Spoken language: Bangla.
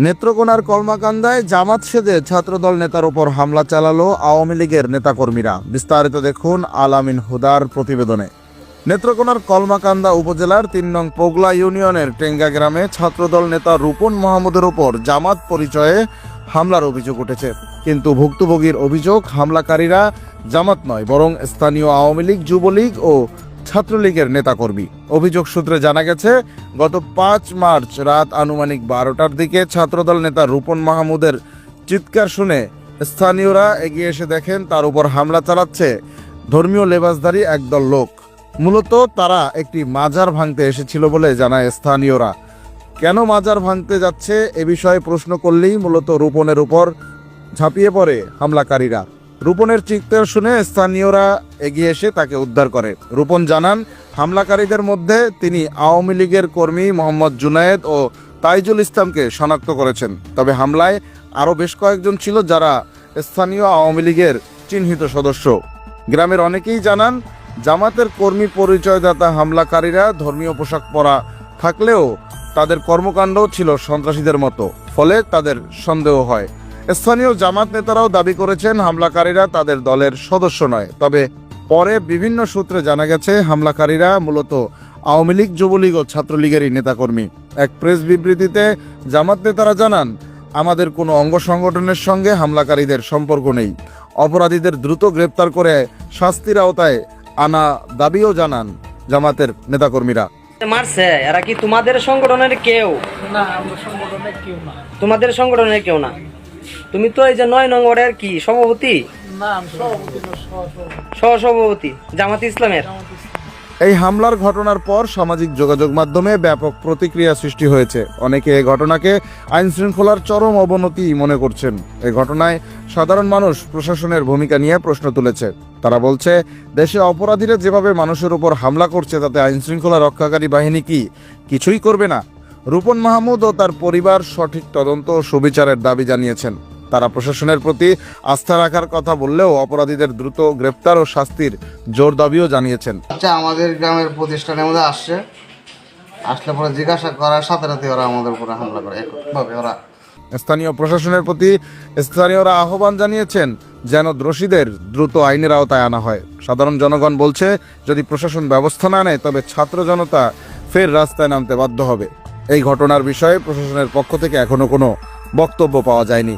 নেত্রকোনার কলমাকান্দায় জামাত সেজে ছাত্রদল নেতার উপর হামলা চালালো আওয়ামী লীগের নেতাকর্মীরা। বিস্তারিত দেখুন আলামিন হুদার প্রতিবেদনে। নেত্রকোনার কলমাকান্দা উপজেলার ৩ নং পোগলা ইউনিয়নের টেঙ্গা গ্রামে ছাত্রদল নেতা রূপন মাহমুদের উপর জামাত পরিচয়ে হামলার অভিযোগ উঠেছে। কিন্তু ভুক্তভোগীর অভিযোগ, হামলাকারীরা জামাত নয়, বরং স্থানীয় আওয়ামী লীগ, যুবলীগ ও ছাত্রলীগের নেতাকর্মী। অভিযোগ সূত্রে জানা গেছে, গত ৫ মার্চ রাত আনুমানিক ১২টার দিকে ছাত্রদল নেতা রূপন মাহমুদের চিৎকার শুনে স্থানীয়রা এগিয়ে এসে দেখেন তার উপর হামলা চালাচ্ছে ধর্মীয় লেবাসধারী একদল লোক। মূলত তারা একটি মাজার ভাঙতে এসেছিল বলে জানায় স্থানীয়রা। কেন মাজার ভাঙতে যাচ্ছে এ বিষয়ে প্রশ্ন করলেই মূলত রূপনের উপর ঝাঁপিয়ে পড়ে হামলাকারীরা। রূপনের চিৎকার শুনে স্থানীয়রা এগিয়ে এসে তাকে উদ্ধার করে। রূপন জানান, হামলাকারীদের মধ্যে তিনি আওয়ামী লীগের কর্মী মোহাম্মদ জুনায়েদ ও তাইজুল ইসলামকে শনাক্ত করেছেন। তবে হামলায় আরও বেশ কয়েকজন ছিল যারা স্থানীয় আওয়ামী লীগের চিহ্নিত সদস্য। গ্রামের অনেকেই জানান, জামাতের কর্মী পরিচয়দাতা হামলাকারীরা ধর্মীয় পোশাক পরা থাকলেও তাদের কর্মকাণ্ড ছিল সন্ত্রাসীদের মতো, ফলে তাদের সন্দেহ হয়। স্থানীয় জামাত নেতারাও দাবি করেছেন হামলাকারীরা তাদের দলের সদস্য নয়। তবে পরে বিভিন্ন সূত্রে জানা গেছে হামলাকারীরা মূলত আওয়ামী লীগ, যুবলীগ ও ছাত্রলীগেরই নেতাকর্মী। এক প্রেস বিবৃতিতে জামাত নেতারা জানান, আমাদের কোনো অঙ্গ সংগঠনের সঙ্গে হামলাকারীদের সম্পর্ক নেই। অপরাধীদের দ্রুত গ্রেপ্তার করে শাস্তির আওতায় আনা দাবিও জানান জামাতের নেতাকর্মীরা। মারছে এরা কি তোমাদের সংগঠনের কেউ? না, আমরা সংগঠনের কেউ না। তোমাদের সংগঠনের কেউ না? তুমি তো এই যে ৯ নং ওয়ার্ডের কি সভাপতি? না, আমি সভাপতি না, সহসভাপতি জামাত ইসলামের। এই হামলার ঘটনার পর সামাজিক যোগাযোগ মাধ্যমে ব্যাপক প্রতিক্রিয়া সৃষ্টি হয়েছে। অনেকে এই ঘটনাকে আইন শৃঙ্খলার চরম অবনতি মনে করছেন। এই ঘটনায় সাধারণ মানুষ প্রশাসনের ভূমিকা নিয়ে প্রশ্ন তুলেছে। তারা বলছে, দেশে অপরাধীরা যেভাবে মানুষের উপর হামলা করছে তাতে আইন শৃঙ্খলা রক্ষাকারী বাহিনী কি কিছুই করবে না? রূপন মাহমুদ ও তার পরিবার সঠিক তদন্ত ও সুবিচারের দাবি জানিয়েছেন। তারা প্রশাসনের প্রতি আস্থা রাখার কথা বললেও অপরাধীদের দ্রুত গ্রেপ্তার ও শাস্তির জোর দাবিও জানিয়েছেন। আচ্ছা, আমাদের গ্রামের প্রতিষ্ঠানের মধ্যে আসলে পরে জিজ্ঞাসা করার সাথে সাথে ওরা আমাদের উপরে হামলা করে এককভাবে। ওরা স্থানীয় প্রশাসনের প্রতি স্থানীয়রা আহ্বান জানিয়েছেন যেন দোষীদের দ্রুত আইনের আওতায় আনা হয়। সাধারণ জনগণ বলছে, যদি প্রশাসন ব্যবস্থা না নেয় তবে ছাত্র জনতা ফের রাস্তায় নামতে বাধ্য হবে। এই ঘটনার বিষয়ে প্রশাসনের পক্ষ থেকে এখনো কোনো বক্তব্য পাওয়া যায়নি।